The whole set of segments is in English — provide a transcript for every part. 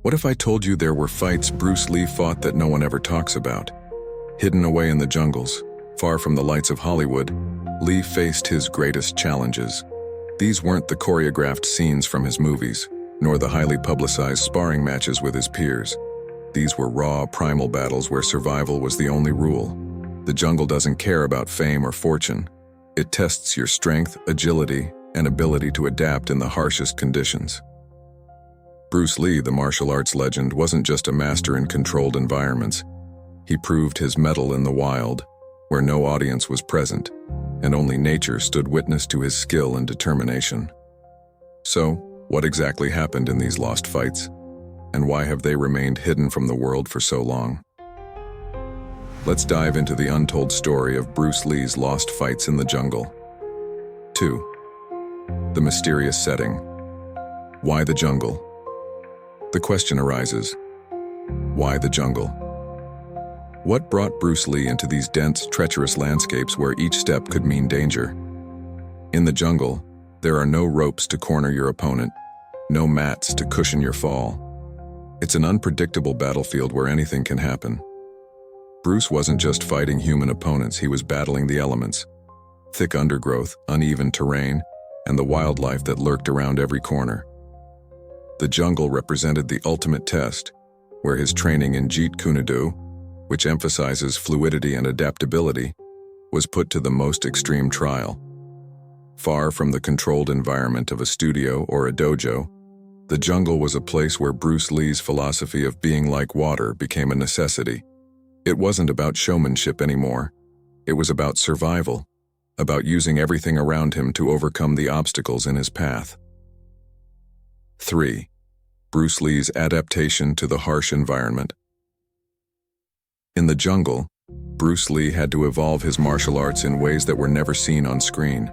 What if I told you there were fights Bruce Lee fought that no one ever talks about? Hidden away in the jungles, far from the lights of Hollywood, Lee faced his greatest challenges. These weren't the choreographed scenes from his movies, nor the highly publicized sparring matches with his peers. These were raw, primal battles where survival was the only rule. The jungle doesn't care about fame or fortune. It tests your strength, agility, and ability to adapt in the harshest conditions. Bruce Lee, the martial arts legend, wasn't just a master in controlled environments. He proved his mettle in the wild, where no audience was present, and only nature stood witness to his skill and determination. So, what exactly happened in these lost fights? And why have they remained hidden from the world for so long? Let's dive into the untold story of Bruce Lee's lost fights in the jungle. 2. The mysterious setting. Why the jungle? The question arises, why the jungle? What brought Bruce Lee into these dense, treacherous landscapes where each step could mean danger? In the jungle, there are no ropes to corner your opponent, no mats to cushion your fall. It's an unpredictable battlefield where anything can happen. Bruce wasn't just fighting human opponents, he was battling the elements. Thick undergrowth, uneven terrain, and the wildlife that lurked around every corner. The jungle represented the ultimate test, where his training in Jeet Kune Do, which emphasizes fluidity and adaptability, was put to the most extreme trial. Far from the controlled environment of a studio or a dojo, the jungle was a place where Bruce Lee's philosophy of being like water became a necessity. It wasn't about showmanship anymore. It was about survival, about using everything around him to overcome the obstacles in his path. 3. Bruce Lee's adaptation to the harsh environment. In the jungle, Bruce Lee had to evolve his martial arts in ways that were never seen on screen.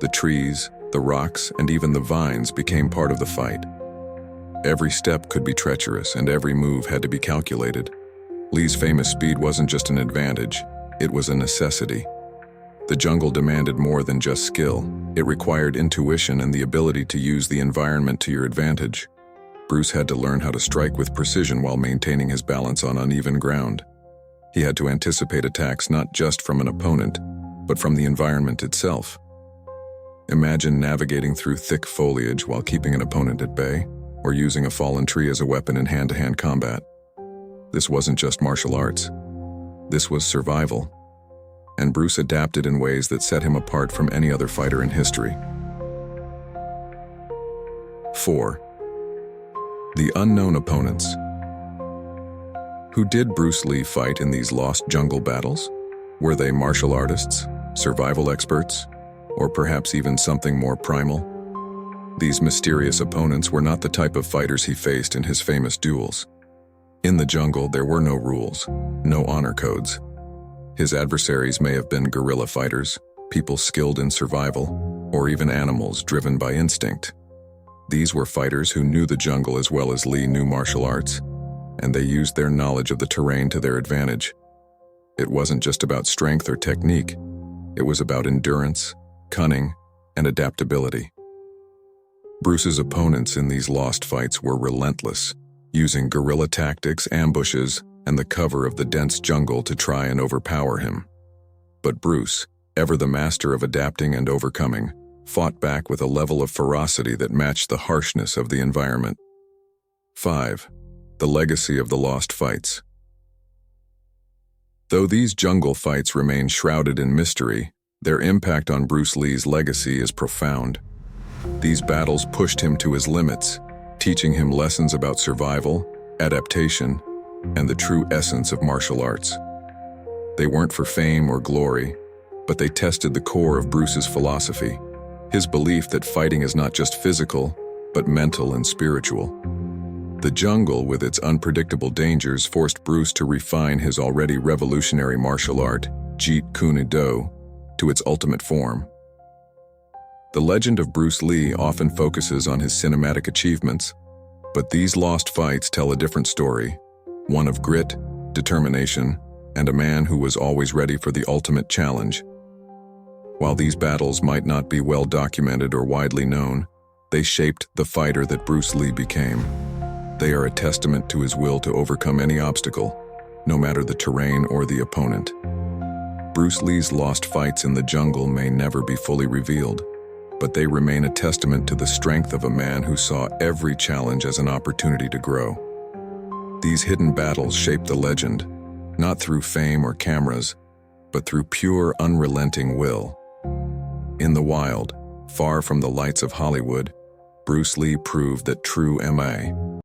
The trees, the rocks, and even the vines became part of the fight. Every step could be treacherous, and every move had to be calculated. Lee's famous speed wasn't just an advantage, it was a necessity. The jungle demanded more than just skill. It required intuition and the ability to use the environment to your advantage. Bruce had to learn how to strike with precision while maintaining his balance on uneven ground. He had to anticipate attacks not just from an opponent, but from the environment itself. Imagine navigating through thick foliage while keeping an opponent at bay, or using a fallen tree as a weapon in hand-to-hand combat. This wasn't just martial arts. This was survival. And Bruce adapted in ways that set him apart from any other fighter in history. 4. The unknown opponents. Who did Bruce Lee fight in these lost jungle battles? Were they martial artists, survival experts, or perhaps even something more primal? These mysterious opponents were not the type of fighters he faced in his famous duels. In the jungle, there were no rules, no honor codes. His adversaries may have been guerrilla fighters, people skilled in survival, or even animals driven by instinct. These were fighters who knew the jungle as well as Lee knew martial arts, and they used their knowledge of the terrain to their advantage. It wasn't just about strength or technique. It was about endurance, cunning, and adaptability. Bruce's opponents in these lost fights were relentless, using guerrilla tactics, ambushes, and the cover of the dense jungle to try and overpower him. But Bruce, ever the master of adapting and overcoming, fought back with a level of ferocity that matched the harshness of the environment. 5. The legacy of the lost fights. Though these jungle fights remain shrouded in mystery, their impact on Bruce Lee's legacy is profound. These battles pushed him to his limits, teaching him lessons about survival, adaptation, and the true essence of martial arts. They weren't for fame or glory, but they tested the core of Bruce's philosophy, his belief that fighting is not just physical, but mental and spiritual. The jungle, with its unpredictable dangers, forced Bruce to refine his already revolutionary martial art, Jeet Kune Do, to its ultimate form. The legend of Bruce Lee often focuses on his cinematic achievements, but these lost fights tell a different story, one of grit, determination, and a man who was always ready for the ultimate challenge. While these battles might not be well documented or widely known, they shaped the fighter that Bruce Lee became. They are a testament to his will to overcome any obstacle, no matter the terrain or the opponent. Bruce Lee's lost fights in the jungle may never be fully revealed, but they remain a testament to the strength of a man who saw every challenge as an opportunity to grow. These hidden battles shape the legend, not through fame or cameras, but through pure, unrelenting will. In the wild, far from the lights of Hollywood, Bruce Lee proved that true M.A.